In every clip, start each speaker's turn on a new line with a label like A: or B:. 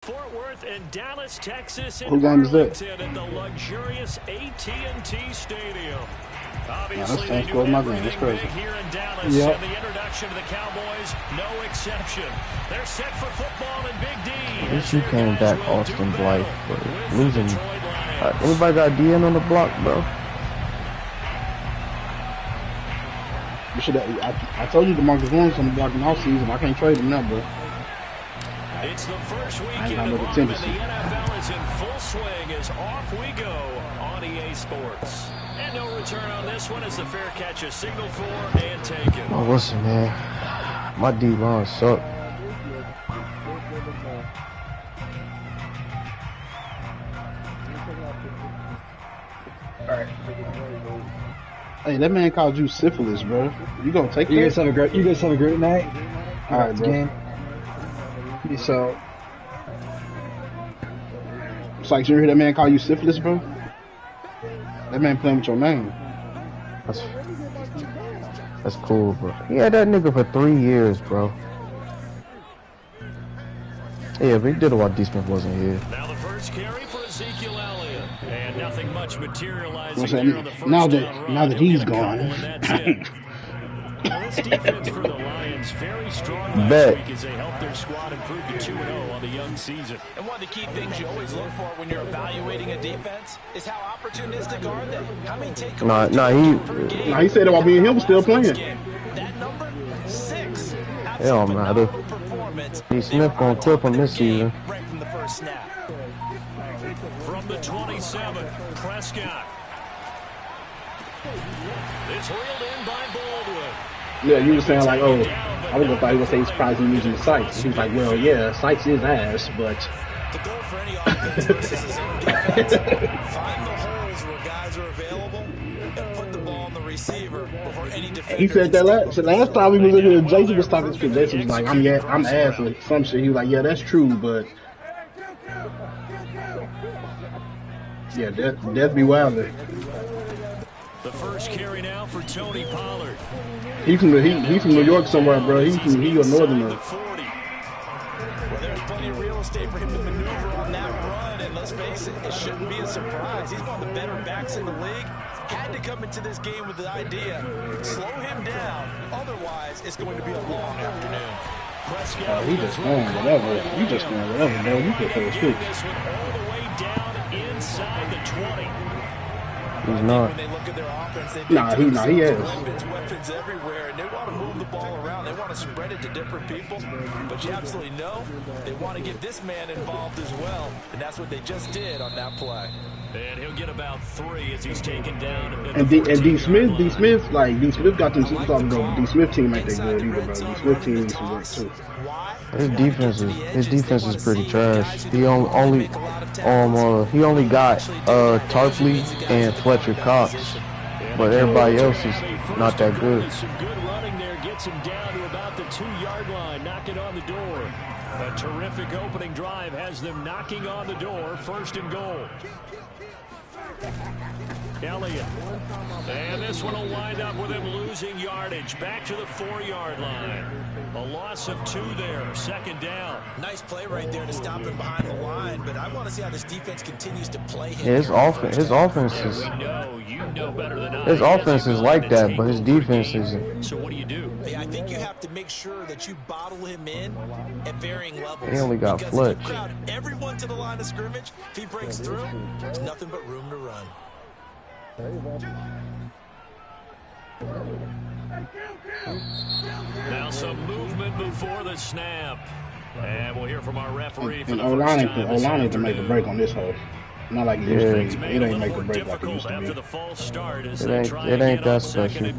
A: Fort Worth and Dallas, Texas,
B: Who
A: in
B: game is that?
A: Arlington at the luxurious AT&T Stadium.
B: That's
A: Obviously,
B: the
A: they
B: same
A: do
B: score as my game. That's
A: everything
B: crazy.
A: big here in Dallas, and the introduction to the Cowboys, no exception. They're set for football in Big D.
C: At least you came back, Austin Blythe, but losing. Anybody got DN on the block, bro?
B: You should have. I told you DeMarcus Lawrence on the block in all season. I can't trade him now, bro.
A: It's the first weekend of Autumn, and the NFL is in full swing as off we go on EA Sports. And no return on this one as the fair catch is signaled for and taken.
C: Oh, listen, man. My D-line suck.
B: Alright. Hey, that man called you syphilis, bro. You gonna take
D: You
B: that?
D: guys have a great night.
B: Alright, bro.
D: Game. Peace out.
B: It's like you hear that man call you syphilis, bro? That man playing with your name.
C: That's cool, bro. He had that nigga for 3 years, bro. Yeah, but he did it while D. Smith wasn't here.
A: Now the first carry for Ezekiel Elliott. And nothing much materializing
B: Saying,
A: there on the first
B: now
A: down
B: that he's gone.
A: Well, this defense for the Lions very strong
C: Bet.
A: last week as they helped their squad improve to 2-0 on the young season.
E: And one of the key things you always look for when you're evaluating a defense is how opportunistic are they? How many takeaways
B: he said about being him still playing.
E: That number 6.
C: It don't matter. D. Smith gonna clip him this season.
E: Right from the first snap.
A: From the 27, Prescott. It's reeled in by Baldwin.
B: Yeah, you were saying like, oh, I was gonna thought he was saying he's surprised he's using sights. He was like, well, yeah, sights is ass, but.
E: The goal for any offense versus his own defense, find the holes where guys are available and put the ball on the receiver before any defender.
B: He said that last time we was in here, Jason was talking to Jason was like, I'm ass or some shit. He was like, yeah, that's true, but yeah, that'd be wilder.
A: The first carry now for Tony Pollard.
B: He's from New York somewhere, bro. He a northerner.
E: Well, there's plenty of real estate for him to maneuver on that run, and let's face it, it shouldn't be a surprise. He's one of the better backs in the league. Had to come into this game with the idea, slow him down. Otherwise, it's going to be a long afternoon.
B: He just going whatever. You just going whatever, bro. You could throw a switch.
A: This one all the way down inside the 20.
C: He's not.
E: When they look at their offense, they
B: He is.
E: weapons everywhere, and they want to move the ball around. They want to spread it to different people. But you absolutely know they want to get this man involved as well, and that's what they just did on that play.
A: And he'll get about 3 as he's taken down.
B: And D. Smith got them superstars, bro. D. Smith team ain't that good either, bro. D. Smith team needs some work too.
C: His defense is pretty trash. He only got Tarpley and Fletcher Cox, but everybody else is not that good.
A: Some good running there gets him down to about the 2-yard line, knocking on the door. A terrific opening drive has them knocking on the door, 1st and goal. Elliott. And this one will wind up with him losing yardage. Back to the 4-yard line. A loss of 2 there. 2nd down.
E: Nice play right there to stop him behind the line, but I want to see how this defense continues to play him.
C: Yeah, his offense is.
A: You know better than I.
C: His offense is like that, but his defense isn't.
A: So what do you do?
E: I think you have to make sure that you bottle him in at varying levels.
C: He only got
E: because
C: Fletch.
E: if you crowd everyone to the line of scrimmage, if he breaks through, there's nothing but room to run.
A: Now some movement before the snap. And we'll hear from our referee for
B: And
A: the first time this
B: O-line to make a break on this hole. Not like it used to be. It ain't make a break like it used to
A: after
B: be.
A: the false start as
C: It ain't that special.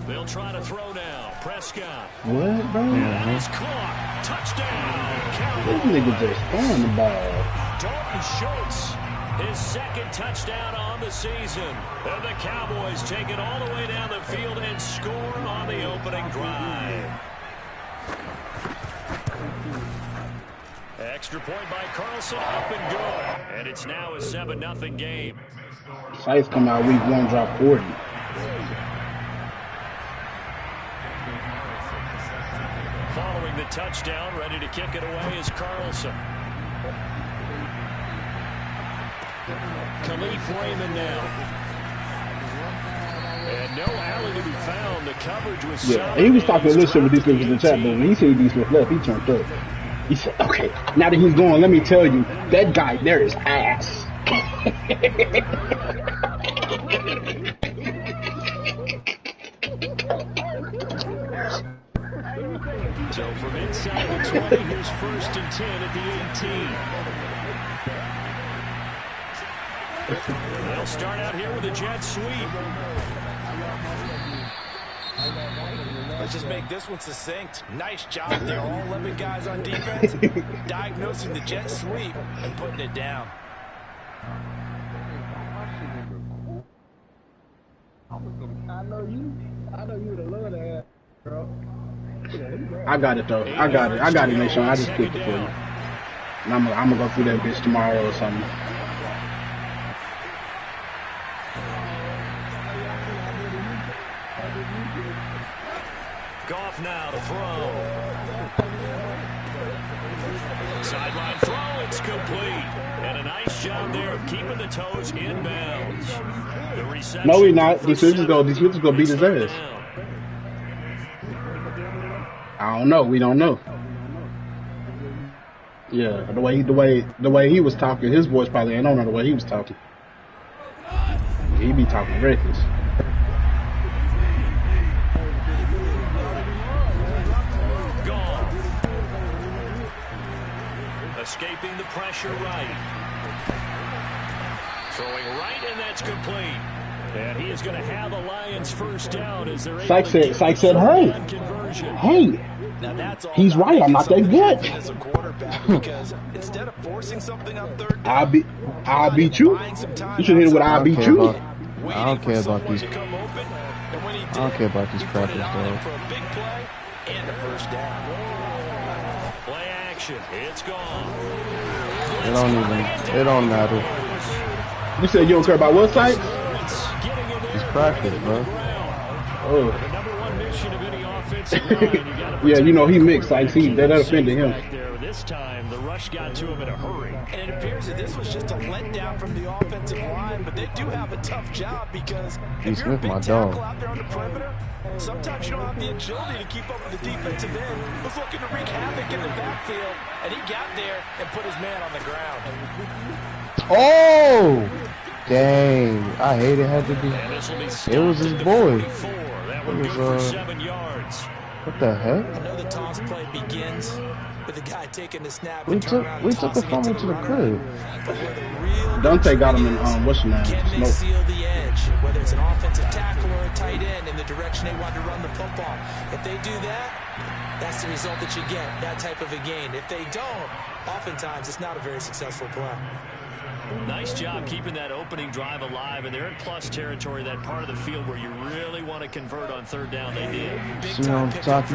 A: They'll try to throw now. Prescott.
B: What, bro?
A: And he's caught. Touchdown.
B: This nigga just throwing the ball.
A: Dalton Schultz, his 2nd touchdown on the season. And the Cowboys take it all the way down the field and score on the opening drive. Extra point by Carlson, up and good. And it's now a 7-0 game.
B: Sites come out week 1, drop 40.
A: Following the touchdown. Ready to kick it away is Carlson. Khalif Raymond now. And no alley to be found. The coverage was solid.
B: He was talking a little shit with these niggas in the chat, but when he said these Smith left, he turned up. He said, okay, now that he's going, let me tell you, that guy there is ass.
A: So from inside the 20, here's 1st and 10 at the 18. They'll start out here with a jet sweep.
E: Let's just make this one succinct. Nice job there, all 11 guys on defense, diagnosing the jet sweep and putting it down.
D: I know you would have loved that, bro.
B: I got it though. I got it, Nation. I just picked it for you. And I'm gonna go through that bitch tomorrow or something.
A: Goff now to throw. Sideline throw, it's complete. And a nice job there of keeping the toes inbounds. The reception.
B: No, he's not. These switches gonna beat his ass. I don't know. We don't know. Yeah, the way he was talking, his voice probably ain't on the way he was talking. He be talking reckless.
A: Goff. Escaping the pressure right. Throwing right, and that's complete. And he is going to have the Lions first down as they're able to
B: Sykes said, hey, he's right. I'm not that good.
E: Because instead of forcing something on third down,
B: I'll beat you. You should hit it with I'll beat you.
C: I don't care about these. I don't care about these crackers, though.
E: for a big play and a first down.
A: Play action. It's gone.
C: It don't matter.
B: You said you don't care about what Sykes?
C: These crackers, bro.
B: Oh.
A: The number one mission of any offensive line,
B: Yeah, you know he mixed Sykes. That offended him.
A: This time, the rush got to him in a hurry.
E: And it appears that this was just a letdown from the offensive line, but they do have a tough job because if you're a big tackle out there on the perimeter, sometimes you don't have the agility to keep up with the defensive end who's looking to wreak havoc in the backfield, and he got there and put his man on the ground.
C: Oh! Dang. I hate it had to be. It was his boy.
A: That would be for 7 yards.
C: What the heck?
E: I know the toss play begins with the guy taking the snap.
C: We took the fumble to the crib.
B: Dante got him in what's the name?
E: Can they seal the edge? Whether it's an offensive tackle or a tight end in the direction they want to run the football. If they do that, that's the result that you get, that type of a gain. If they don't, oftentimes it's not a very successful play.
A: Nice job keeping that opening drive alive, and they're in plus territory, that part of the field where you really want to convert on third down. They did.
C: See on talking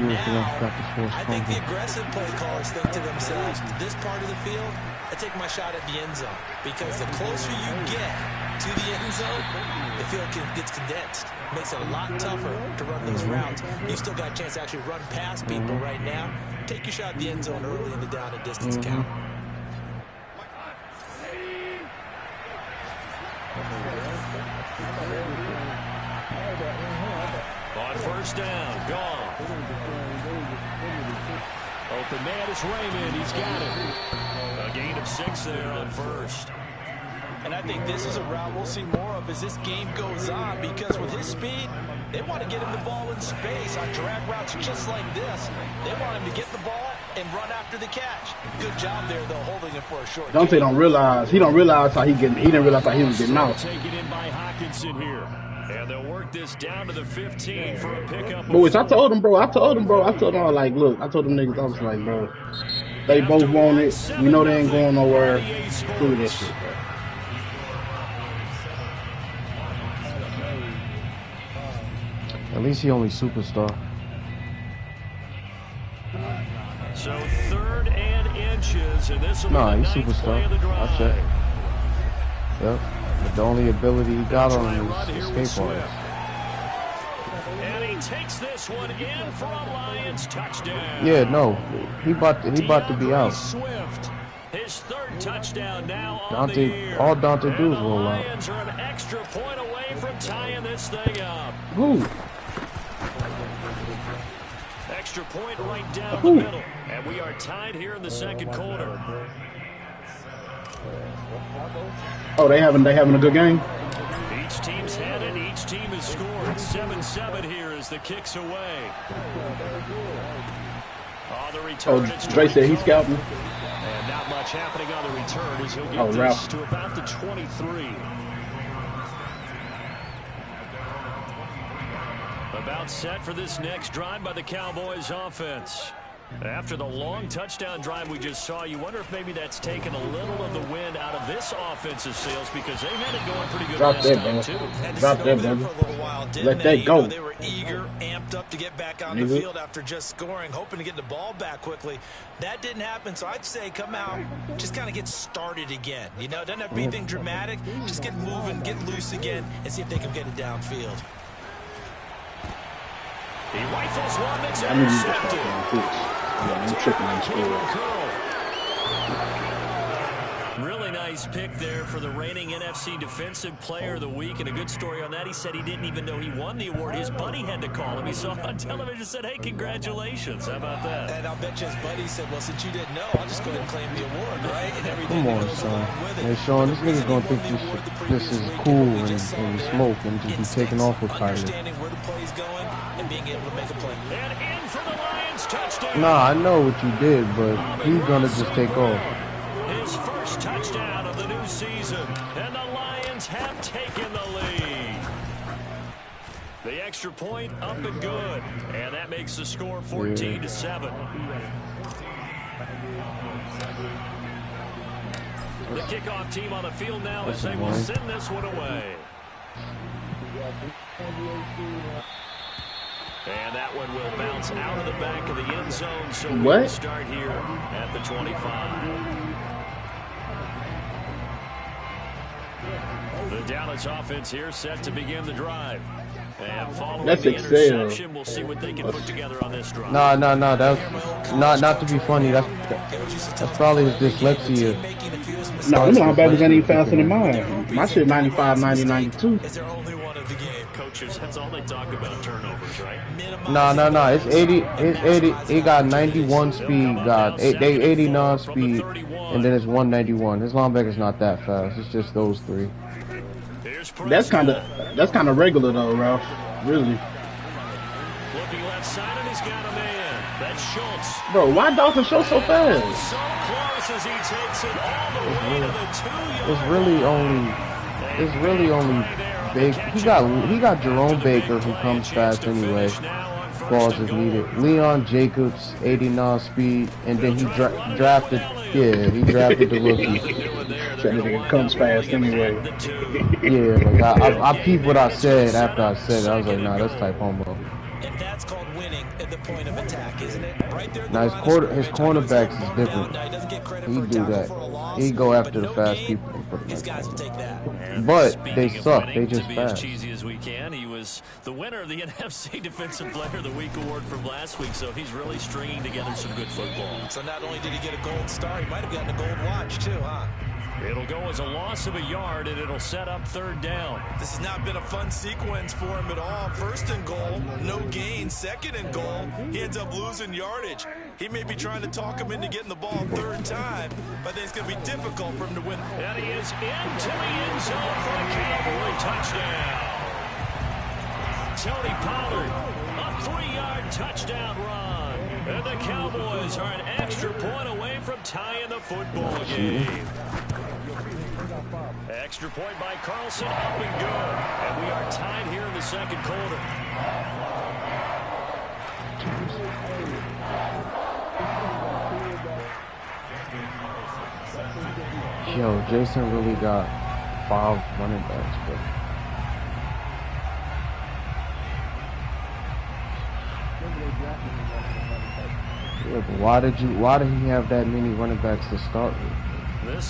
C: with the
E: I think the aggressive play callers think to themselves, this part of the field, I take my shot at the end zone, because the closer you get to the end zone, the field gets condensed. Makes it a lot tougher to run those routes. You still got a chance to actually run past people right now. Take your shot at the end zone early in the down and distance count.
A: On first down, Goff. Open man is Raymond. He's got it. A gain of 6 there on first.
E: And I think this is a route we'll see more of as this game goes on, because with his speed, they want to get him the ball in space on drag routes just like this. They want him to get the ball and run after the catch. Good job there, though, holding him for a short
B: Dante don't realize. He don't realize how he didn't realize how he was getting out.
A: Taken in by Hockenson here. And they'll work this down to the 15 for a pickup.
B: Boys, I told him, bro. I told them, like, look, I told them niggas, I was like, bro, they both want it. We know they ain't going nowhere. Do this shit, bro.
C: At least he only superstar.
A: So 3rd and inches, and this will be
C: Nah,
A: the
C: he's
A: 9th
C: superstar.
A: play of the drive.
C: I check. Yep. But the only ability he got on him is escape artist.
A: And he takes this one in for a Lions touchdown.
C: Yeah, no, he about to be out.
A: Swift, his third touchdown now on
C: Dante,
A: the year.
C: all Dante do is roll out.
A: The Lions are an extra point away from tying this thing up.
B: Who?
A: Extra point right down the middle. And we are tied here in the second quarter.
B: Oh, they having a good game?
A: Each team's had it. Each team has scored. 7-7 here as the kick's away. On the return,
B: Dre said he's scouting.
A: And not much happening on the return as he'll get this to about the 23. About set for this next drive by the Cowboys offense. After the long touchdown drive we just saw, you wonder if maybe that's taken a little of the wind out of this offensive sails because they had it going pretty good last time too.
B: Drop that, brother. Let that go.
E: They were eager, amped up to get back on the field after just scoring, hoping to get the ball back quickly. That didn't happen, so I'd say come out, just kind of get started again. You know, it doesn't have to be anything dramatic. Just get moving, get loose again, and see if they can get it downfield.
A: He rifles one that's intercepted.
B: Yeah, I'm tripping on school.
A: Really nice pick there for the reigning NFC Defensive Player of the Week, and a good story on that. He said he didn't even know he won the award. His buddy had to call him. He saw it on television and said, hey, congratulations. How about that?
E: And I'll bet you his buddy said, well, since you didn't know, I'll just go ahead and claim the award, right? And everything
C: Come on, son. Hey, Sean, this nigga's gonna think this is cool and smoke and just be taking off with Kyler.
E: Understanding where the play's going and being able to make a play.
A: And in for the Lions touchdown.
C: Nah, I know what you did, but he's gonna just take off.
A: His first touchdown of the new season, and the Lions have taken the lead. The extra point up and good, and that makes the score 14-7. The kickoff team on the field now as they will send this one away. And that one will bounce out of the back of the end zone, so we'll start here at the 25. The Dallas offense here set to begin the drive. And following the interception, we'll see what they can put together on this drive.
C: No. That's not to be funny. That's probably his dyslexia.
B: No, them linebackers ain't even faster than mine. My shit 95, 90, 92.
E: Is there only one of the game?
A: Coaches, that's all they talk about, turnovers, right?
C: No. It's 80. It's 80. It got 91 speed. Got 89 speed, and then it's 191. His linebacker's not that fast. It's just those three.
B: That's kind of regular though, Ralph. Really.
A: Looking left side, and he's got a man. That's Schultz.
B: Bro, why Dalton Schultz so fast?
A: So close as he takes it all the way to the 2-yard.
C: It's really only Baker. He got Jerome Baker who comes fast anyway. Balls if needed. Leon Jacobs, 89 speed, and then he drafted the rookie.
B: That nigga comes fast anyway.
C: Yeah, like I peeped what I said after I said it. I was like, nah, that's type homo.
E: And that's called winning at the point of attack, isn't it? Right there.
C: Now his cornerbacks is different. He do that. He go after the fast people.
E: These guys will take that.
C: But they suck. They just fast.
A: As cheesy as we can. He was the winner of the NFC Defensive Player of the Week award from last week, so he's really stringing together some good football.
E: So not only did he get a gold star, he might have gotten a gold watch too, huh?
A: It'll go as a loss of a yard, and it'll set up third down.
E: This has not been a fun sequence for him at all. First and goal, no gain. Second and goal, he ends up losing yardage. He may be trying to talk him into getting the ball third time, but I think it's going to be difficult for him to win.
A: And he is into the end zone for a Cowboy touchdown. Tony Pollard, a 3-yard touchdown run. And the Cowboys are an extra point away from tying the football game. Extra point by Carlson, up and good. And we are tied here in the second quarter.
C: Yo, Jason really got 5 running backs, but yeah, but why did he have that many running backs to start with?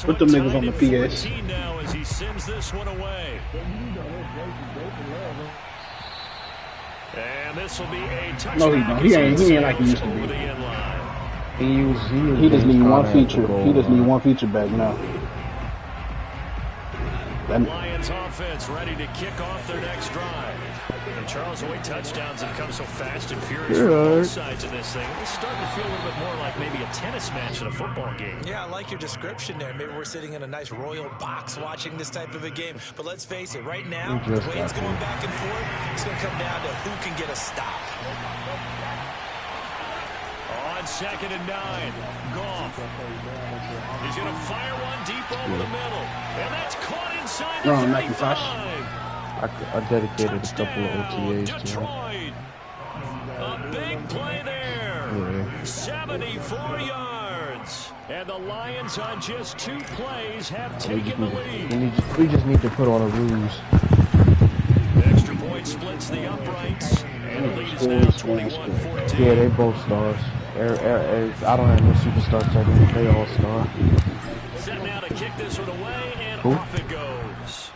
B: Put them niggas on the PS.
A: Now as he sends this one away. And this will be a touchback.
B: No, he don't. He ain't like he used to be.
C: He
B: just need one feature. He just need one feature back now.
A: The Lions offense ready to kick off their next drive. And Charles, the way touchdowns have come so fast and furious from both sides of this thing, it's starting to feel a little bit more like maybe a tennis match in a football game.
E: Yeah, I like your description there. Maybe we're sitting in a nice royal box watching this type of a game. But let's face it, right now, the way it's going back and forth, it's going to come down to who can get a stop.
A: On 2nd and 9, Goff. He's going to fire one deep over the middle. And that's caught inside the 35.
C: I dedicated a couple of OTAs to him.
A: A big play there. 74 yards. And the Lions on just 2 plays have taken the lead.
C: We just need to put on a ruse.
A: The extra point splits the uprights. And the lead is now 21-14.
C: Yeah, they both stars. I don't have no superstar technique. They all star.
A: Set now to kick this one away, and off it goes.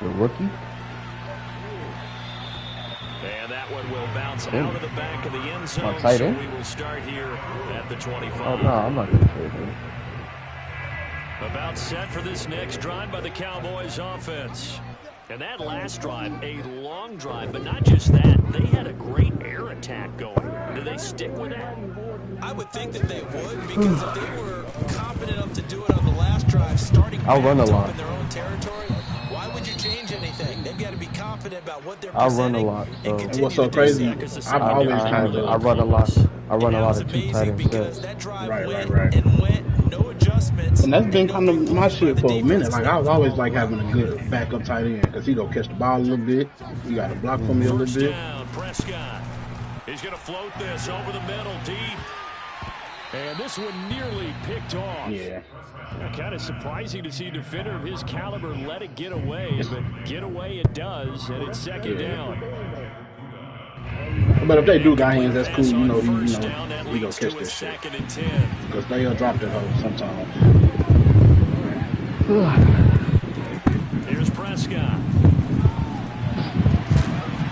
C: The rookie?
A: And that one will bounce out of the back of the end zone.
C: Tight
A: So
C: end?
A: we will start here at the 25.
C: Oh, no, I'm not going to trade him.
A: About set for this next drive by the Cowboys offense. And that last drive, a long drive, but not just that. They had a great air attack going. Do they stick with that?
E: I would think that they would, because if they were confident enough to do it on the last drive, starting
C: I'll run a lot
E: in their own territory, why would you change anything? They've got to be confident about what they're
C: I'll run a
E: presenting.
C: lot. So.
B: What's so crazy? I've always kind of
C: I run a lot. I run a lot of 2 tight end sets.
E: That drive
B: Right.
E: and went, no adjustments.
B: And that's been kind of my shit for a minute. Like, I was always like having a good backup tight end because he gonna catch the ball a little bit. He got to block for me a little bit.
A: Down, Prescott. He's going to float this over the middle deep. And this one nearly picked off.
B: Yeah.
A: Kind of surprising to see a defender of his caliber let it get away, but get away it does, and it's 2nd down.
B: But if they do got hands, that's cool. You know, we gonna catch this shit.
A: 2nd and 10.
B: Because they'll drop that hoe sometimes.
A: Here's Prescott.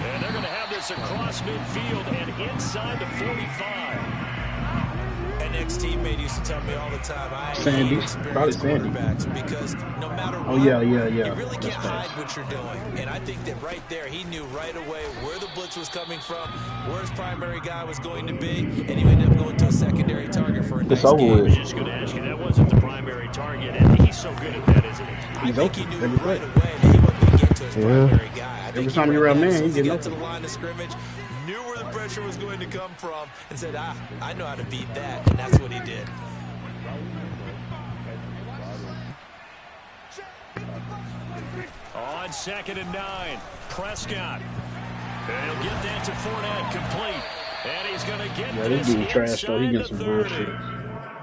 A: And they're going to have this across midfield and inside the 45.
E: An ex-teammate used to tell me all the time,
B: Sandy. Probably Sandy.
E: Because no matter what,
B: Oh, yeah.
E: you really
B: That's
E: can't hide
B: fast.
E: what you're doing. And I think that right there, he knew right away where the blitz was coming from, where his primary guy was going to be, and he ended up going to a secondary target for a nice game.
A: I was just going to ask you, that wasn't the primary target, and he's so good at that, isn't he?
E: I think he knew right away that he wasn't going to get to his primary guy. I think
B: Every time you're around man, he
E: he
B: get
E: got to
B: nothing.
E: the line of scrimmage, knew where the pressure was going to come from, and said, I know how to beat that, and that's what he did.
A: On 2nd and 9, Prescott. And he'll get that to Fournette, complete. And he's going to get
B: this dude trash, though. He gets some
A: 30.
B: bullshit.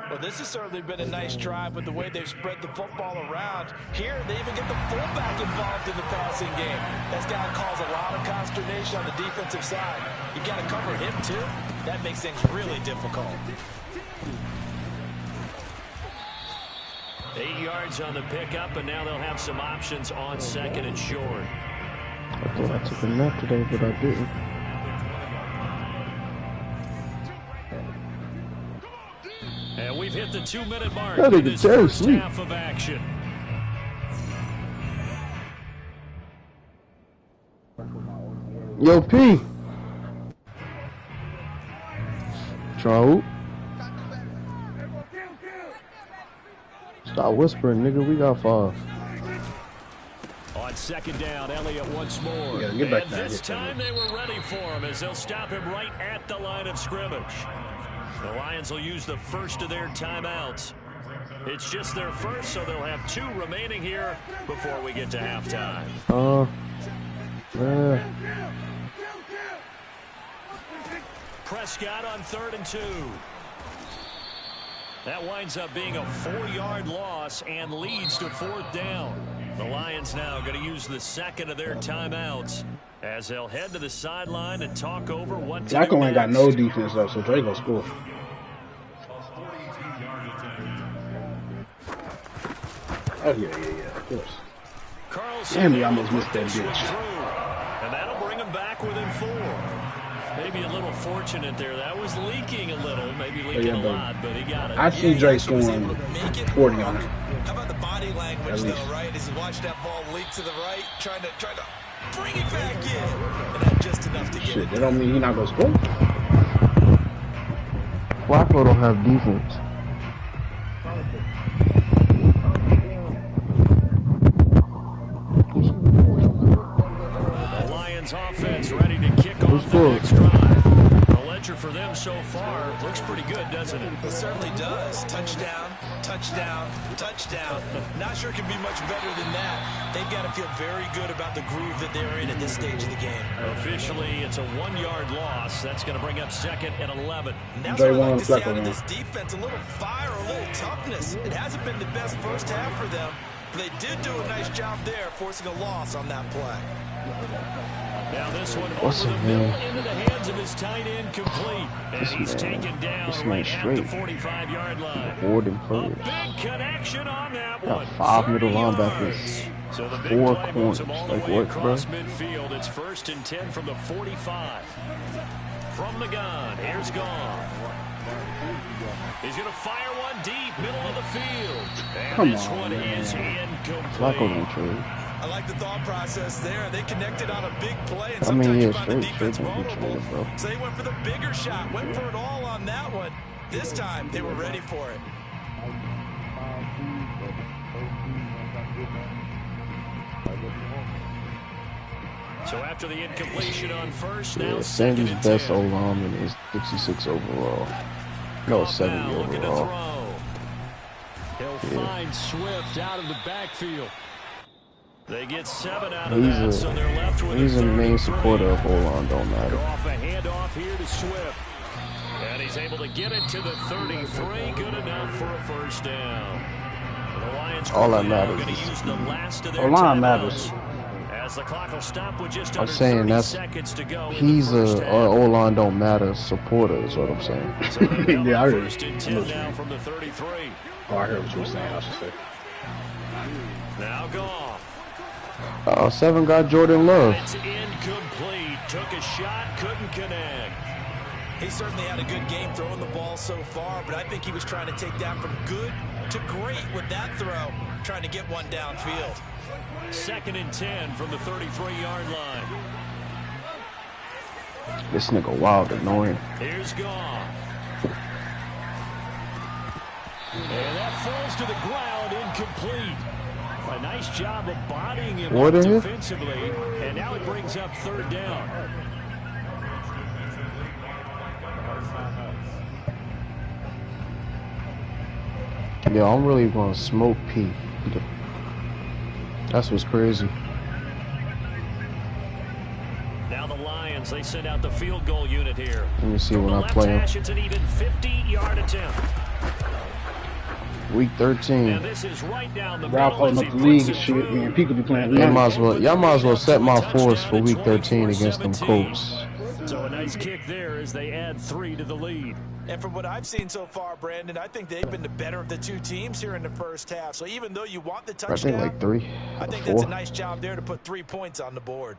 E: Well, this has certainly been a nice drive with the way they've spread the football around. Here, they even get the fullback involved in the passing game. That's got to cause a lot of consternation on the defensive side. You got to cover him, too. That makes things really difficult.
A: 8 yards on the pickup, and now they'll have some options on 2nd and short.
C: I thought I took a nap today, but I didn't.
A: And we've hit the 2-minute mark
C: That
A: in
C: nigga
A: this
C: Terry
A: first
C: sleep.
A: half of action.
C: Yo, P. Trout. Stop whispering, nigga. We got 5.
A: On 2nd down, Elliott once more.
B: Yeah, get back
A: and
B: down
A: this
B: here,
A: time they were ready for him as they'll stop him right at the line of scrimmage. The Lions will use the first of their timeouts. It's just their first, so they'll have 2 remaining here before we get to halftime. Prescott on 3rd and 2. That winds up being a 4-yard loss and leads to 4th down. The Lions now going to use the second of their timeouts as they'll head to the sideline and talk over what to do
B: Flacco ain't got
A: next.
B: no defense though, so Dre gonna score. Oh yeah, of course.
A: Carlson
B: Damn, we almost missed that
A: this one
B: bitch.
A: through, and that'll bring him back within 4. Maybe a little fortunate there. That was leaking a little, maybe leaking a lot, but he got it.
B: I see Drake scoring 40 on it.
E: How about the body language, though, right? As he watched that ball leak to the right, trying to bring it back in. And not just enough to get it.
B: That don't mean he's not going to score.
C: Flacco don't have defense.
A: The Lions offense ready to kick off the next drive. The ledger for them so far looks pretty good, doesn't it?
E: It certainly does. Touchdown, touchdown, touchdown. Not sure it can be much better than that. They've got to feel very good about the groove that they're in at this stage of the game.
A: Officially, it's a 1-yard loss. That's going to bring up 2nd and 11.
E: And that's what I like to see out of this defense. A little fire, a little toughness. It hasn't been the best first half for them. They did do a nice job there, forcing a loss on that play.
A: Now this one over the middle into the hands of his tight end, complete. And he's taken down right at the 45-yard line. A big connection on that one.
C: 5 middle linebackers.
A: So the
C: 4 corners. Like what, bro?
A: Midfield. It's 1st and 10 from the 45. From the gun, here's Goff. He's going to fire one deep, middle of the field. And this one is incomplete.
E: I like the thought process there. They connected on a big play, and sometimes you find the defense vulnerable. So they went for the bigger shot, went for it all on that one. This time, they were ready for it.
A: So after the incompletion on first, now
C: Sandy's best O-lineman is 66 overall. No, 70 overall.
A: He'll find Swift out of the backfield. They get 7 out of that, so they're left with
C: he's a main supporter of O-line, don't matter.
A: Off a handoff here to Swift. And he's able to get it to the 33. Good enough for a first down. The Lions
C: all that matters
A: going to use the last of their
B: O-line matters.
A: As the clock will stop with just
C: I'm saying that's he's a O-line don't matter supporter is what I'm saying.
A: So
B: yeah, I heard.
A: First and 10 now from the 33.
B: Oh, I heard what you were saying. I should say.
A: Now Goff.
C: 7 got Jordan Love.
A: It's incomplete. Took a shot, couldn't connect.
E: He certainly had a good game throwing the ball so far, but I think he was trying to take that from good to great with that throw, trying to get one downfield.
A: 2nd and 10 from the 33-yard line.
C: This nigga wild annoying.
A: Here's Goff. And that falls to the ground, incomplete. A nice job of bodying him up defensively, and now it brings up 3rd down.
C: Yeah, I'm really gonna smoke P. That's what's crazy.
A: Now the Lions, they send out the field goal unit here.
C: Let me see when I play him.
A: It's an even 50-yard attempt.
C: Week 13.
A: And this is right down the
B: Ralph opened up the league and shit, man. People be playing.
C: Y'all might as well set my force for week 13 against them Colts.
A: So a nice kick there as they add 3 to the lead.
E: And from what I've seen so far, Brandon, I think they've been the better of the two teams here in the first half. So even though you want the touchdown,
C: I think like 3.
E: I think that's a nice job there to put 3 points on the board.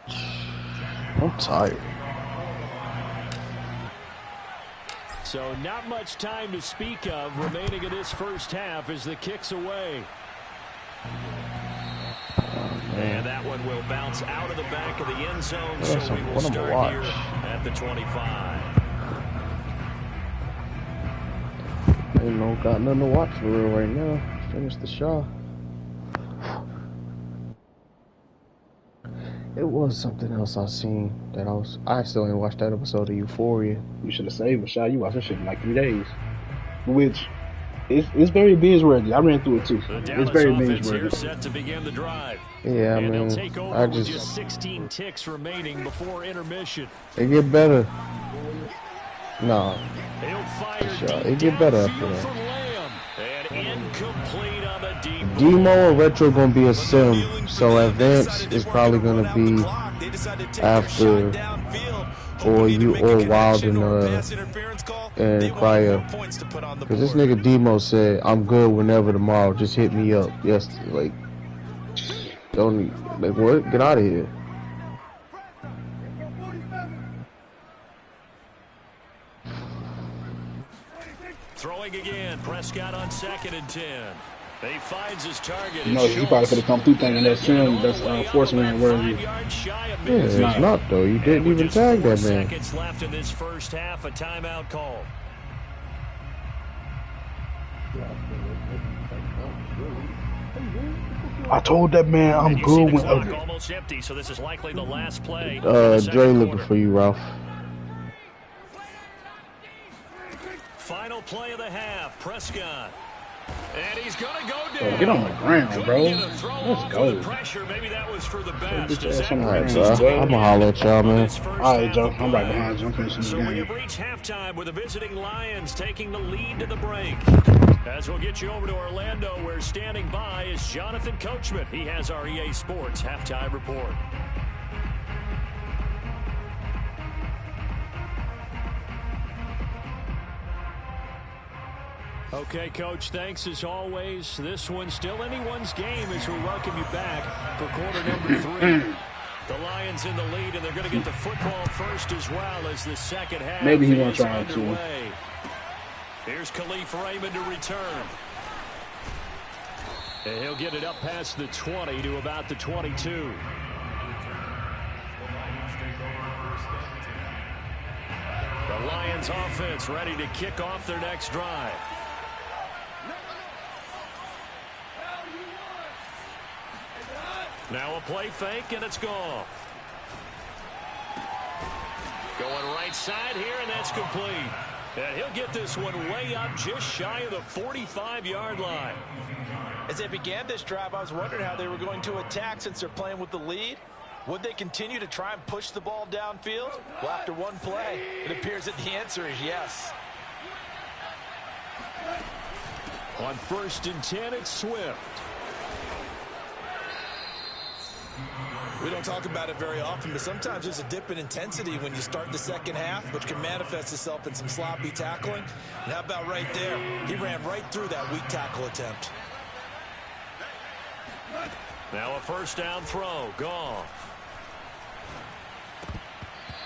C: I'm tired.
A: So not much time to speak of remaining in this first half as the kick's away. And that one will bounce out of the back of the end zone, so we will start here at the 25.
C: Ain't no got nothing to watch for real right now. Finish the show. It was something else I seen that I still ain't watched that episode of Euphoria.
B: You should have saved a shot. You watched that shit in like 3 days. Which it's very binge-worthy. I ran through it too. It's very binge-worthy.
A: Set to begin the drive.
C: Yeah, I
A: and
C: mean,
A: they'll take over with just 16 ticks remaining before intermission.
C: It get better. No.
A: He'll fire
C: it get better after that.
A: And incomplete on the deep.
C: Demo or retro gonna be a sim, so advance is probably gonna be after or Wild and Cryo. Cause this nigga Demo said I'm good whenever tomorrow. Just hit me up. Yes, like Don't like what? Get out of here.
A: Throwing again. Prescott on 2nd and 10. He finds his target.
B: No, he probably could have come through thinking that Sim, that's force man worthy.
C: Yeah, it's not though. You didn't even tag that man.
A: Seconds left in this first half. A timeout call.
B: I told that man I'm good with ugly.
A: Almost empty, so this is likely the last play.
C: Dre looking for you, Ralph.
A: Final play of the half. Prescott. And he's going to go down.
B: Get on the ground, bro. Let's go.
A: Pressure. Maybe that was for the best.
C: All right, bro. I'm going to holler at y'all, man.
B: All right, Joe. I'm right behind you. I'm finishing this
A: So we
B: game.
A: have reached halftime with the visiting Lions taking the lead to the break. As we'll get you over to Orlando, where standing by is Jonathan Coachman. He has our EA Sports halftime report. Okay, Coach, thanks as always. This one's still anyone's game as we welcome you back for quarter number 3. The Lions in the lead, and they're going to get the football first as well as the second half.
B: Maybe he won't try to.
A: Here's Khalif Raymond to return. And he'll get it up past the 20 to about the 22. The Lions offense ready to kick off their next drive. Now a play fake, and it's gone. Going right side here, and that's complete. And he'll get this one way up just shy of the 45-yard line.
E: As they began this drive, I was wondering how they were going to attack since they're playing with the lead. Would they continue to try and push the ball downfield? Well, after one play, it appears that the answer is yes.
A: On 1st and 10, it's Swift.
E: We don't talk about it very often, but sometimes there's a dip in intensity when you start the second half, which can manifest itself in some sloppy tackling. And how about right there? He ran right through that weak tackle attempt.
A: Now a first down throw. Goff.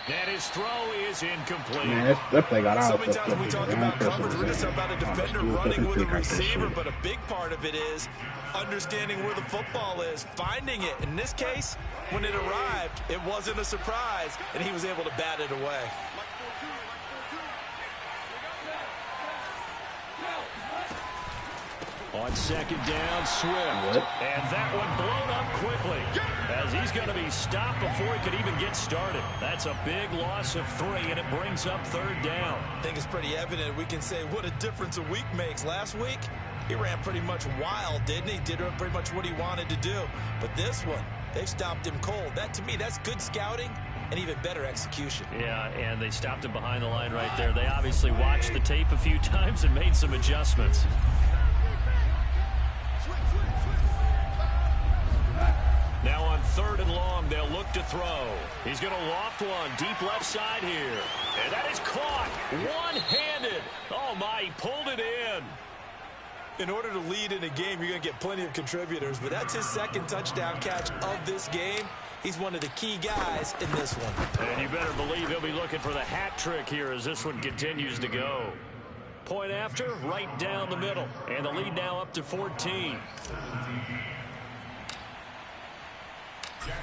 A: And his throw is incomplete.
B: Man, that play got out.
E: So many times we talk about coverage, we're just about a defender running with a receiver, but a big part of it is understanding where the football is, finding it. In this case, when it arrived, it wasn't a surprise, and he was able to bat it away.
A: On 2nd down, Swift. And that one blown up quickly as he's going to be stopped before he could even get started. That's a big loss of 3, and it brings up 3rd down.
E: I think it's pretty evident. We can say what a difference a week makes. Last week, he ran pretty much wild, didn't he? Did pretty much what he wanted to do. But this one, they've stopped him cold. That, to me, that's good scouting and even better execution.
A: Yeah, and they stopped him behind the line right there. They obviously watched the tape a few times and made some adjustments. Now on 3rd and long, they'll look to throw. He's going to loft one deep left side here. And that is caught one-handed. Oh, my, he pulled it in.
E: In order to lead in a game, you're going to get plenty of contributors, but that's his 2nd touchdown catch of this game. He's one of the key guys in this one.
A: And you better believe he'll be looking for the hat trick here as this one continues to go. Point after, right down the middle. And the lead now up to 14.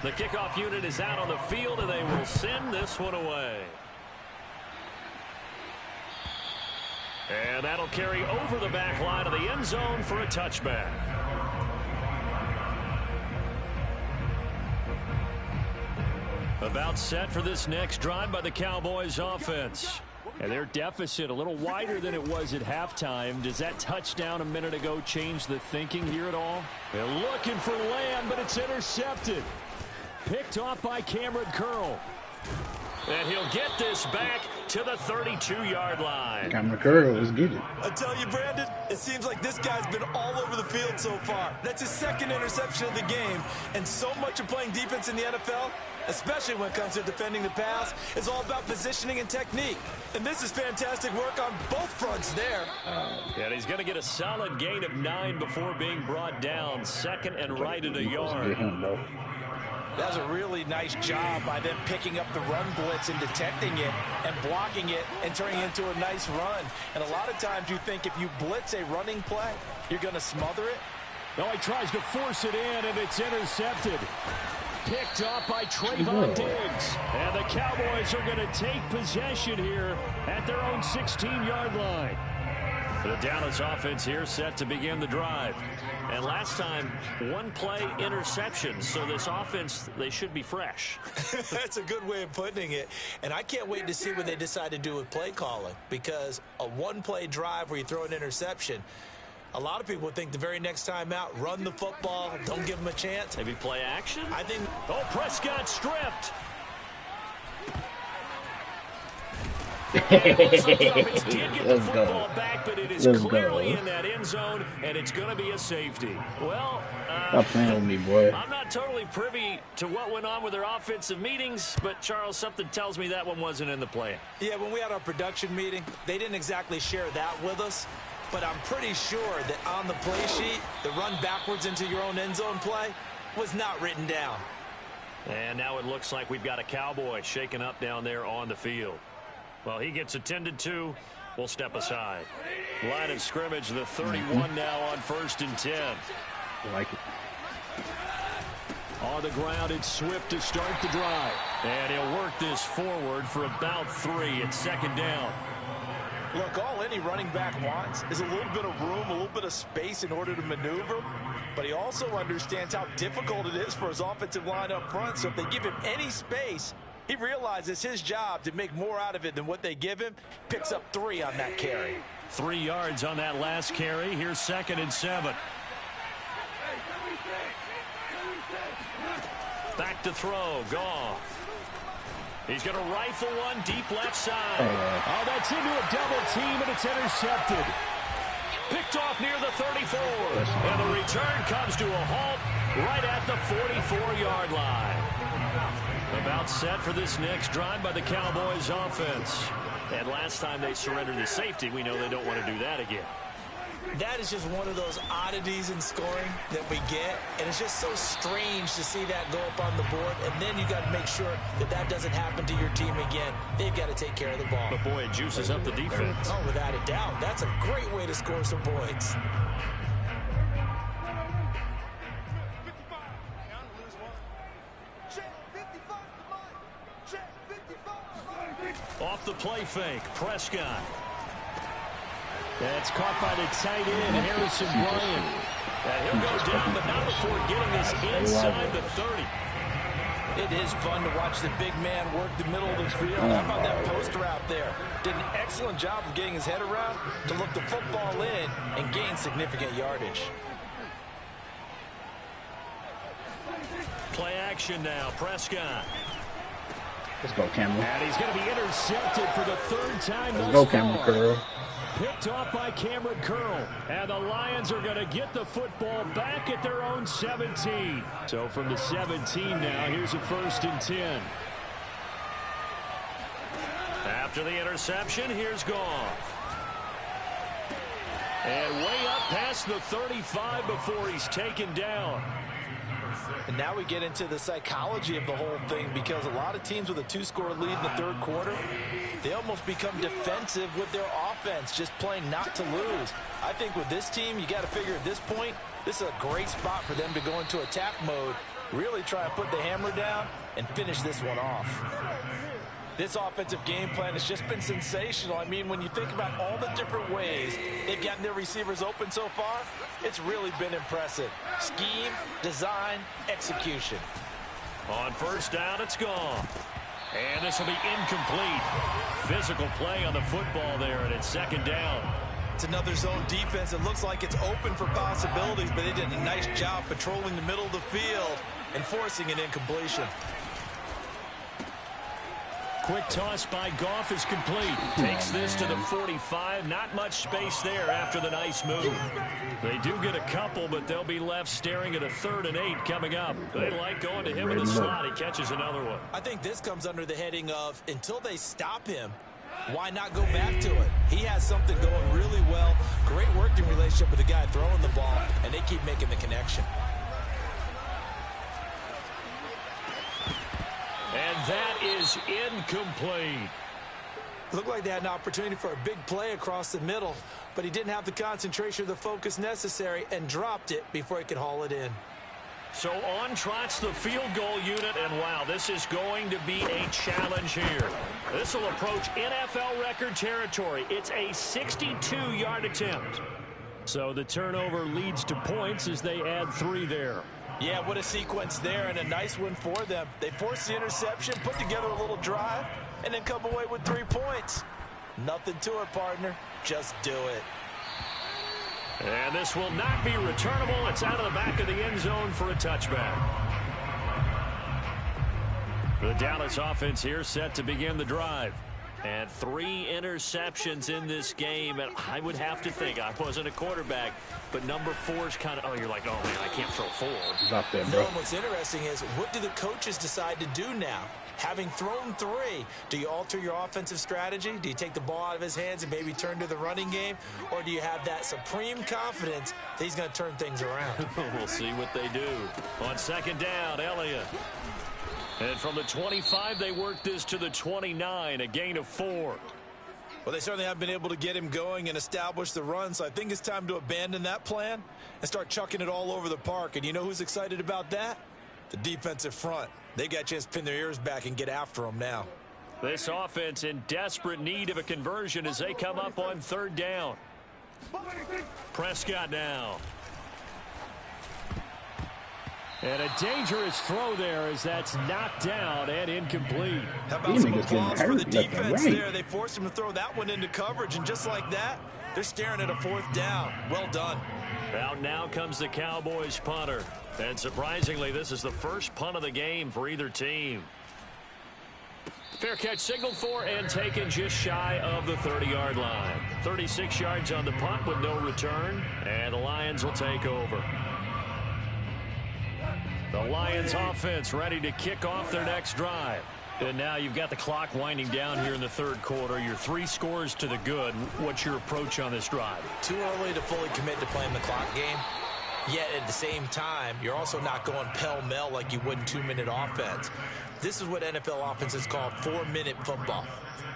A: The kickoff unit is out on the field, and they will send this one away. And that'll carry over the back line of the end zone for a touchback. About set for this next drive by the Cowboys offense. And their deficit a little wider than it was at halftime. Does that touchdown a minute ago change the thinking here at all? They're looking for Lamb, but it's intercepted. Picked off by Cameron Curl. And he'll get this back to the 32-yard line.
B: Cameron Curl, let's get it.
E: I tell you, Brandon, it seems like this guy's been all over the field so far. That's his second interception of the game. And so much of playing defense in the NFL, especially when it comes to defending the pass, is all about positioning and technique. And this is fantastic work on both fronts there.
A: And he's going to get a solid gain of 9 before being brought down. Second and right at a yard.
E: That was a really nice job by them picking up the run blitz and detecting it and blocking it and turning it into a nice run. And a lot of times you think if you blitz a running play, you're going to smother it.
A: No, he tries to force it in, and it's intercepted. Picked up by Trayvon Diggs. And the Cowboys are going to take possession here at their own 16-yard line. The Dallas offense here set to begin the drive. And last time, one play interception. So this offense, they should be fresh.
E: That's a good way of putting it. And I can't wait to see what they decide to do with play calling. Because a one-play drive where you throw an interception, a lot of people would think the very next time out, run the football, don't give them a chance.
A: Maybe play action?
E: I think.
A: Oh, Prescott stripped.
B: Let's go.
A: Back, but it is clearly in that end zone, and it's going to be a safety. Well,
B: stop playing with me, boy.
A: I'm not totally privy to what went on with their offensive meetings, but Charles, something tells me that one wasn't in the plan.
E: Yeah, when we had our production meeting, they didn't exactly share that with us, but I'm pretty sure that on the play sheet, the run backwards into your own end zone play was not written down.
A: And now it looks like we've got a Cowboy shaken up down there on the field. Well, he gets attended to. We'll step aside. Line of scrimmage, the 31 now on 1st and 10.
B: I like it.
A: On the ground, it's Swift to start the drive. And he'll work this forward for about 3. It's second down.
E: Look, all any running back wants is a little bit of room, a little bit of space in order to maneuver. But he also understands how difficult it is for his offensive line up front. So if they give him any space, he realizes his job to make more out of it than what they give him. Picks up 3 on that carry.
A: 3 yards on that last carry. Here's 2nd and 7. Back to throw. Goff. He's going to rifle one deep left side. Oh, that's into a double team, and it's intercepted. Picked off near the 34. And the return comes to a halt right at the 44-yard line. About set for this next drive by the Cowboys offense. And last time they surrendered the safety, we know they don't want to do that again.
E: That is just one of those oddities in scoring that we get. And it's just so strange to see that go up on the board. And then you got to make sure that that doesn't happen to your team again. They've got to take care of the ball.
A: But boy, it juices up the defense.
E: Oh, without a doubt. That's a great way to score some points.
A: Off the play fake, Prescott. That's caught by the tight end, Harrison Bryant. And he'll go down, but not before getting this inside the 30.
E: It is fun to watch the big man work the middle of the field. How about that post route there? Did an excellent job of getting his head around to look the football in and gain significant yardage.
A: Play action now, Prescott.
B: Let's go, Cameron.
A: And he's going to be intercepted for the 3rd time.
B: Let's go, Cameron Curl.
A: Picked off by Cameron Curl. And the Lions are going to get the football back at their own 17. So from the 17 now, here's a 1st and 10. After the interception, here's Goff. And way up past the 35 before he's taken down.
E: And now we get into the psychology of the whole thing, because a lot of teams with a 2-score lead in the 3rd quarter, they almost become defensive with their offense, just playing not to lose. I think with this team, you got to figure at this point, this is a great spot for them to go into attack mode, really try and put the hammer down and finish this one off. This offensive game plan has just been sensational. I mean, when you think about all the different ways they've gotten their receivers open so far, it's really been impressive. Scheme, design, execution.
A: On 1st down, it's gone. And this will be incomplete. Physical play on the football there, and it's 2nd down.
E: It's another zone defense. It looks like it's open for possibilities, but they did a nice job patrolling the middle of the field and forcing an incompletion.
A: quick toss by Goff is complete. Takes this to the 45. Not much space there after the nice move. They do get a couple, but they'll be left staring at a 3rd and 8 coming up. They like going to him in the slot. He catches another one.
E: I think this comes under the heading of until they stop him, why not go back to it? He has something going really well. Great working relationship with the guy throwing the ball, and they keep making the connection.
A: And that is incomplete.
E: Looked like they had an opportunity for a big play across the middle, but he didn't have the concentration or the focus necessary and dropped it before he could haul it in.
A: So on trots the field goal unit, and wow, this is going to be a challenge here. This will approach NFL record territory. It's a 62-yard attempt. So the turnover leads to points as they add 3 there.
E: Yeah, what a sequence there, and a nice one for them. They forced the interception, put together a little drive, and then come away with 3 points. Nothing to it, partner. Just do it.
A: And this will not be returnable. It's out of the back of the end zone for a touchback. The Dallas offense here set to begin the drive. And 3 interceptions in this game. And I would have to think, I wasn't a quarterback, but number 4 is kind of, you're like, oh, man, I can't throw 4.
B: He's up there, bro.
E: What's interesting is, what do the coaches decide to do now? Having thrown 3, do you alter your offensive strategy? Do you take the ball out of his hands and maybe turn to the running game? Or do you have that supreme confidence that he's going to turn things around?
A: We'll see what they do. On 2nd down, Elliott. And from the 25, they work this to the 29, a gain of 4.
E: Well, they certainly haven't been able to get him going and establish the run, so I think it's time to abandon that plan and start chucking it all over the park. And you know who's excited about that? The defensive front. They got a chance to pin their ears back and get after them now.
A: This offense in desperate need of a conversion as they come up on 3rd down. Prescott now. And a dangerous throw there as that's knocked down and incomplete.
E: How about some applause for the defense there? They forced him to throw that one into coverage, and just like that, they're staring at a 4th down. Well done.
A: Out now comes the Cowboys punter. And surprisingly, this is the first punt of the game for either team. Fair catch signaled for and taken just shy of the 30-yard line. 36 yards on the punt with no return, and the Lions will take over. The Lions offense ready to kick off their next drive. And now you've got the clock winding down here in the 3rd quarter. You're 3 scores to the good. What's your approach on this drive?
E: Too early to fully commit to playing the clock game. Yet at the same time, you're also not going pell-mell like you would in 2-minute offense. This is what NFL offenses call 4-minute football.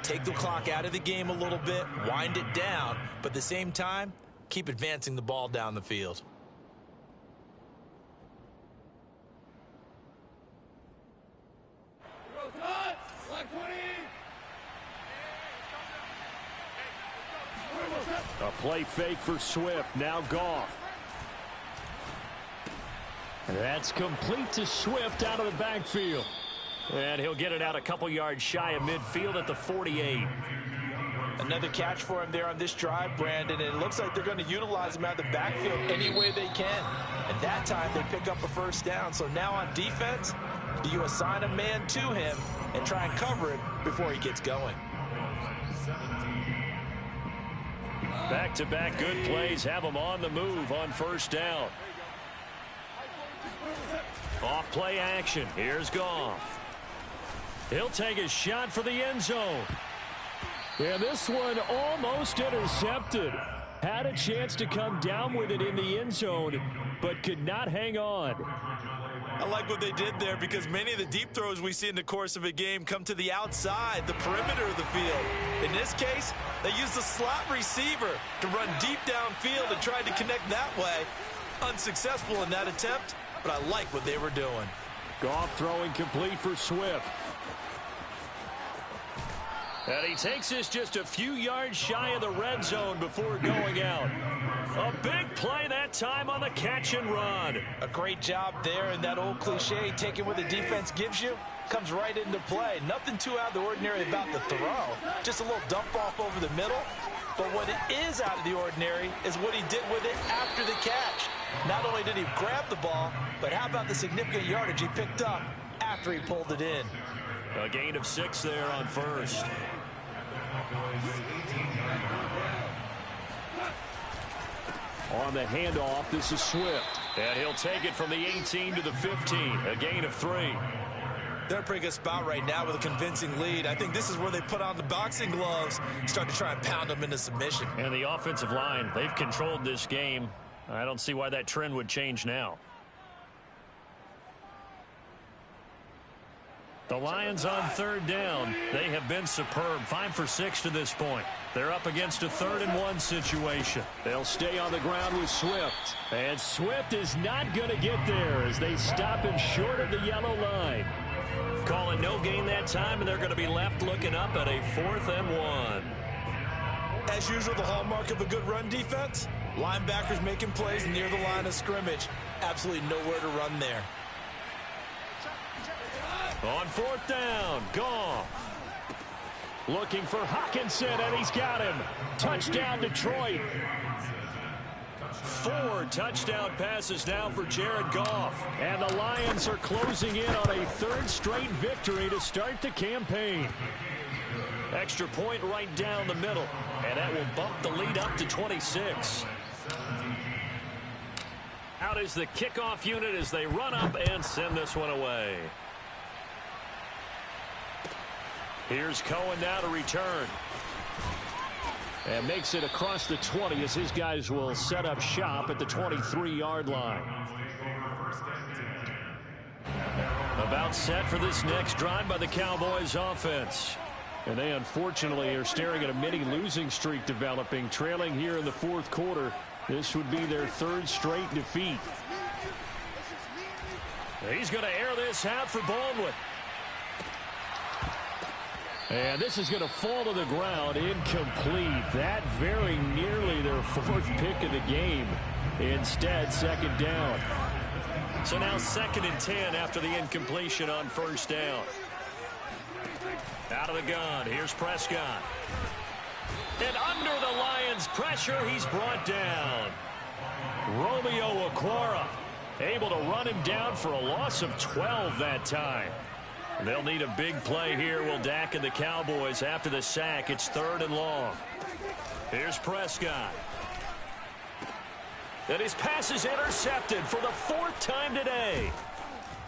E: Take the clock out of the game a little bit, wind it down, but at the same time, keep advancing the ball down the field.
A: A play fake for Swift. Now Goff. That's complete to Swift out of the backfield. And he'll get it out a couple yards shy of midfield at the 48.
E: Another catch for him there on this drive, Brandon. And it looks like they're going to utilize him out of the backfield any way they can. And that time they pick up a 1st down. So now on defense, do you assign a man to him and try and cover it before he gets going?
A: Back-to-back good plays have him on the move on 1st down. Off play action. Here's Goff. He'll take a shot for the end zone. And this one almost intercepted. Had a chance to come down with it in the end zone, but could not hang on.
E: I like what they did there because many of the deep throws we see in the course of a game come to the outside, the perimeter of the field. In this case, they used the slot receiver to run deep downfield and tried to connect that way. Unsuccessful in that attempt, but I like what they were doing.
A: Goff throwing complete for Swift. And he takes this just a few yards shy of the red zone before going out. A big play that time on the catch and run.
E: A great job there, and that old cliche, taking what the defense gives you, comes right into play. Nothing too out of the ordinary about the throw. Just a little dump off over the middle. But what it is out of the ordinary is what he did with it after the catch. Not only did he grab the ball, but how about the significant yardage he picked up after he pulled it in?
A: A gain of 6 there on first. On the handoff, this is Swift. And he'll take it from the 18 to the 15. A gain of 3.
E: They're in a pretty good spot right now with a convincing lead. I think this is where they put on the boxing gloves, start to try and pound them into submission.
A: And the offensive line, they've controlled this game. I don't see why that trend would change now. The Lions on 3rd down. They have been superb. 5 for 6 to this point. They're up against a 3rd and 1 situation. They'll stay on the ground with Swift. And Swift is not going to get there as they stop him short of the yellow line. Call it no gain that time, and they're going to be left looking up at a 4th and 1.
E: As usual, the hallmark of a good run defense, linebackers making plays near the line of scrimmage. Absolutely nowhere to run there.
A: On 4th down, Goff. Looking for Hockenson, and he's got him. Touchdown, Detroit. 4 touchdown passes now for Jared Goff. And the Lions are closing in on a 3rd straight victory to start the campaign. Extra point right down the middle. And that will bump the lead up to 26. Out is the kickoff unit as they run up and send this one away. Here's Cohen now to return. And makes it across the 20 as his guys will set up shop at the 23-yard line. About set for this next drive by the Cowboys offense. And they unfortunately are staring at a mini losing streak developing, trailing here in the 4th quarter. This would be their 3rd straight defeat. He's going to air this out for Baldwin. And this is going to fall to the ground, incomplete. That very nearly their 4th pick of the game. Instead, 2nd down. So now 2nd and 10 after the incompletion on 1st down. Out of the gun, here's Prescott. And under the Lions' pressure, he's brought down. Romeo Okwara able to run him down for a loss of 12 that time. They'll need a big play here, will Dak and the Cowboys after the sack. It's 3rd and long. Here's Prescott. And his pass is intercepted for the 4th time today.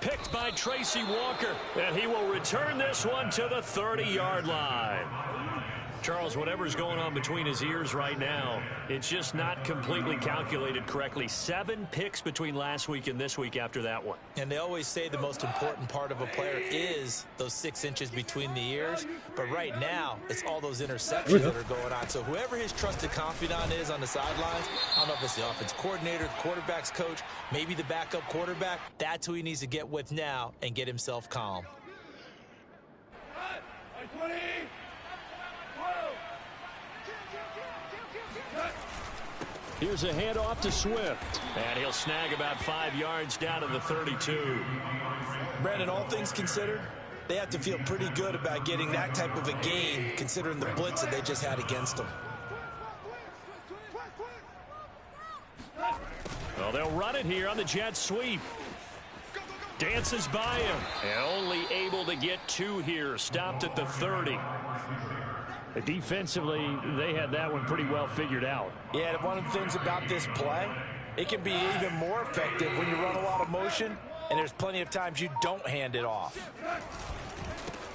A: Picked by Tracy Walker, and he will return this one to the 30-yard line. Charles, whatever's going on between his ears right now, it's just not completely calculated correctly. 7 picks between last week and this week after that one.
E: And they always say the most important part of a player is those 6 inches between the ears. But right now, it's all those interceptions that are going on. So whoever his trusted confidant is on the sidelines, I don't know if it's the offense coordinator, the quarterback's coach, maybe the backup quarterback, that's who he needs to get with now and get himself calm.
A: Here's a handoff to Swift. And he'll snag about 5 yards down to the 32.
E: Brandon, all things considered, they have to feel pretty good about getting that type of a game considering the blitz that they just had against them.
A: Well, they'll run it here on the jet sweep. Dances by him. And only able to get 2 here. Stopped at the 30. Defensively, they had that one pretty well figured out.
E: Yeah, one of the things about this play, it can be even more effective when you run a lot of motion, and there's plenty of times you don't hand it off.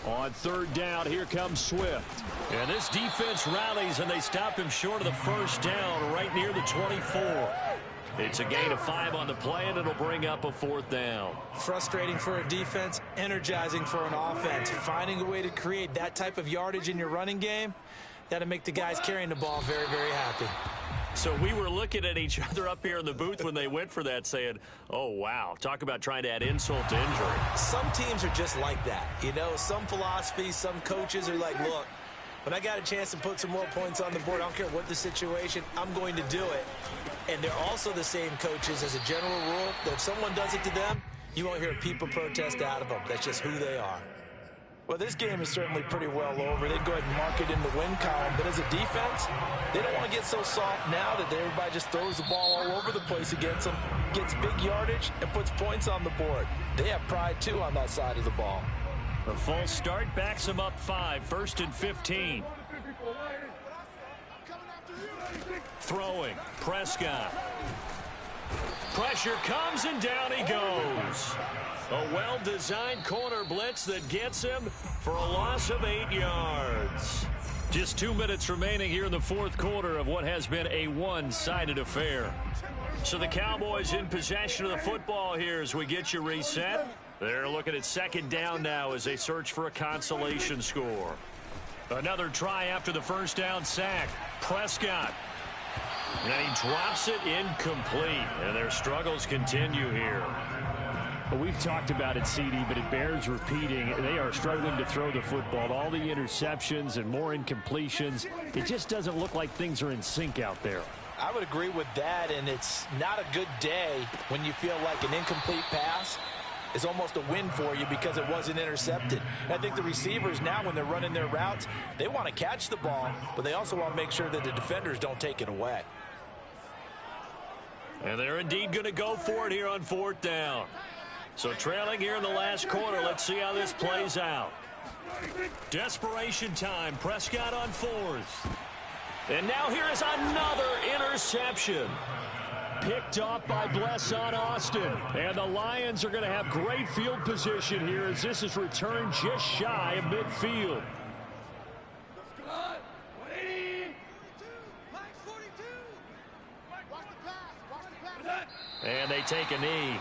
A: On 3rd down, here comes Swift. And this defense rallies, and they stop him short of the 1st down right near the 24. It's a gain of 5 on the play, and it'll bring up a 4th down.
E: Frustrating for a defense, energizing for an offense. Finding a way to create that type of yardage in your running game, that'll make the guys carrying the ball very, very happy.
A: So we were looking at each other up here in the booth when they went for that saying, oh, wow, talk about trying to add insult to injury.
E: Some teams are just like that. You know, some philosophies, some coaches are like, look, when I got a chance to put some more points on the board, I don't care what the situation, I'm going to do it. And they're also the same coaches as a general rule that if someone does it to them, you won't hear a people protest out of them. That's just who they are. Well, this game is certainly pretty well over. They'd go ahead and mark it in the win column. But as a defense, they don't want to get so soft now that everybody just throws the ball all over the place against them, gets big yardage, and puts points on the board. They have pride, too, on that side of the ball.
A: The false start backs him up 5, 1st and 15. Throwing, Prescott. Pressure comes and down he goes. A well-designed corner blitz that gets him for a loss of 8 yards. Just 2 minutes remaining here in the fourth quarter of what has been a one-sided affair. So the Cowboys in possession of the football here as we get you reset. They're looking at 2nd down now as they search for a consolation score. Another try after the first down sack. Prescott. And he drops it incomplete. And their struggles continue here.
F: Well, we've talked about it, CD, but it bears repeating. They are struggling to throw the football. All the interceptions and more incompletions. It just doesn't look like things are in sync out there.
E: I would agree with that, and it's not a good day when you feel like an incomplete pass is almost a win for you because it wasn't intercepted. And I think the receivers now, when they're running their routes, they want to catch the ball, but they also want to make sure that the defenders don't take it away.
A: And they're indeed going to go for it here on 4th down. So trailing here in the last quarter, let's see how this plays out. Desperation time, Prescott on 4th. And now here is another interception. Picked off by Blesson Austin. And the Lions are going to have great field position here as this is returned just shy of midfield. And they take a knee.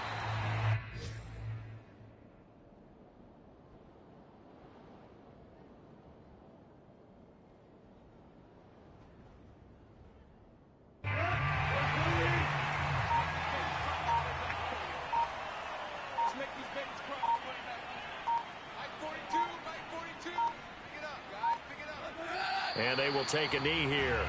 A: And they will take a knee here.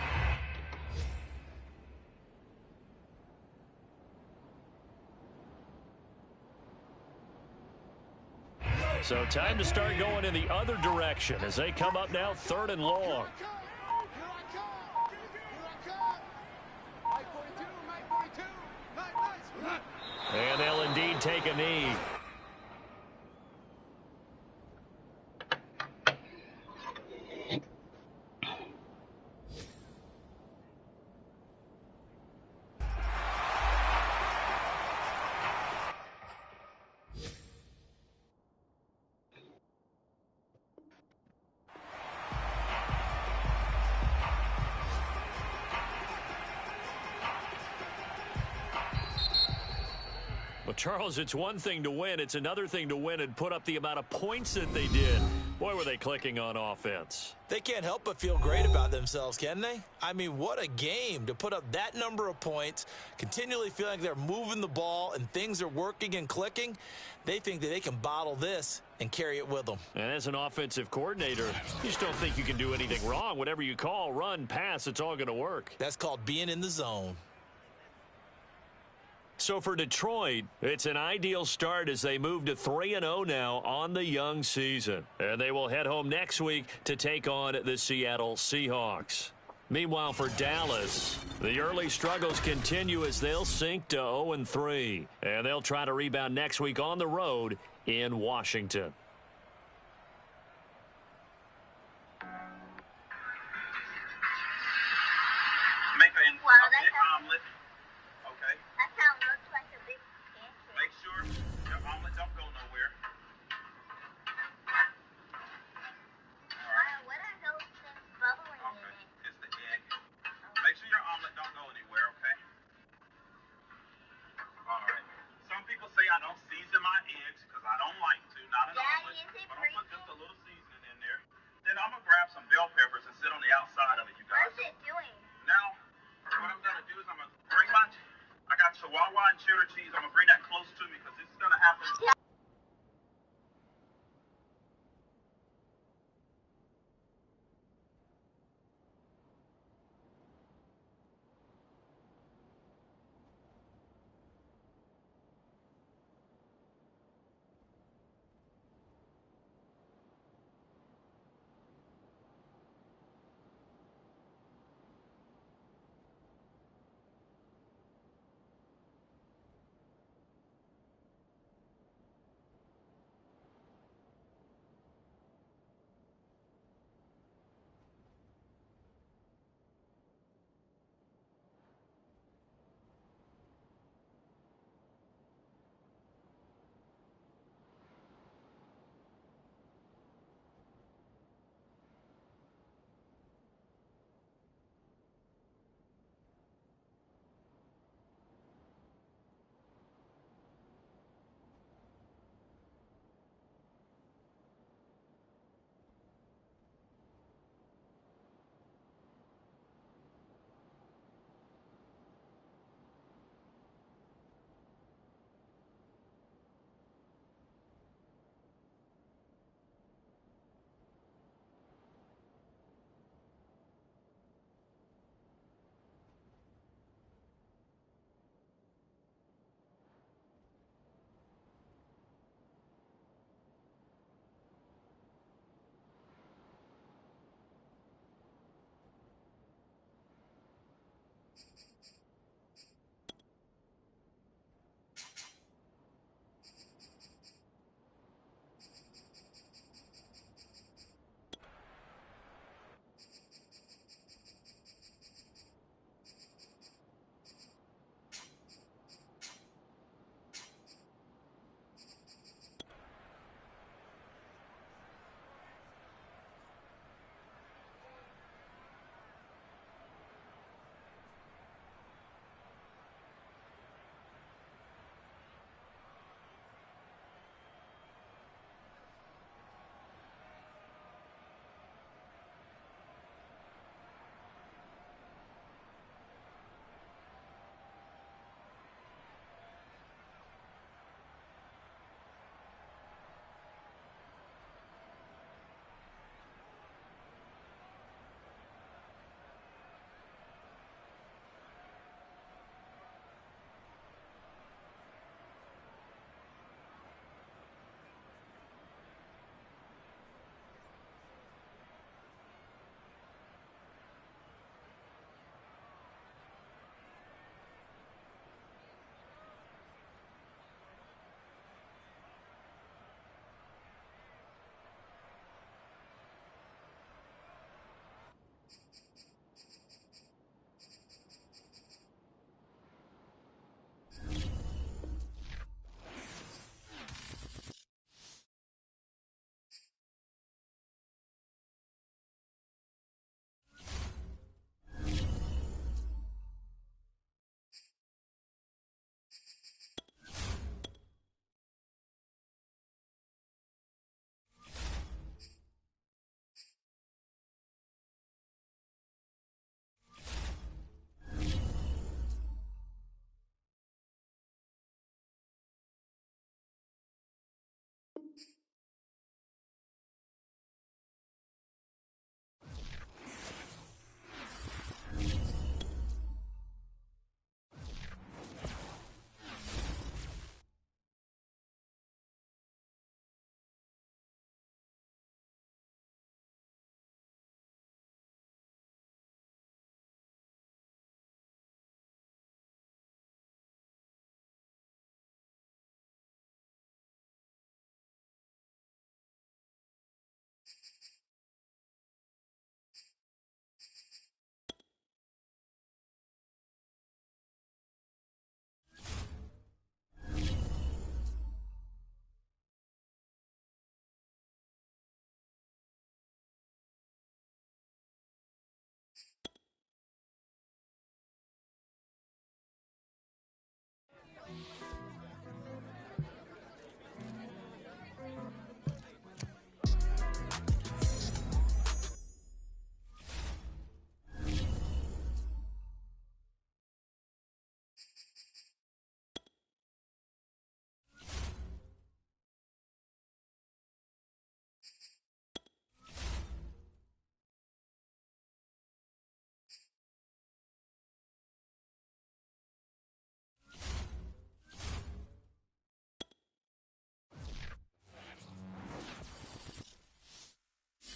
A: So time to start going in the other direction as they come up now 3rd and long. And they'll indeed take a knee. Well, Charles, it's one thing to win. It's another thing to win and put up the amount of points that they did. Boy, were they clicking on offense.
E: They can't help but feel great about themselves, can they? I mean, what a game to put up that number of points, continually feeling like they're moving the ball and things are working and clicking. They think that they can bottle this and carry it with them.
A: And as an offensive coordinator, you just don't think you can do anything wrong. Whatever you call, run, pass, it's all going to work.
E: That's called being in the zone.
A: So for Detroit, it's an ideal start as they move to 3-0 now on the young season. And they will head home next week to take on the Seattle Seahawks. Meanwhile, for Dallas, the early struggles continue as they'll sink to 0-3. And they'll try to rebound next week on the road in Washington.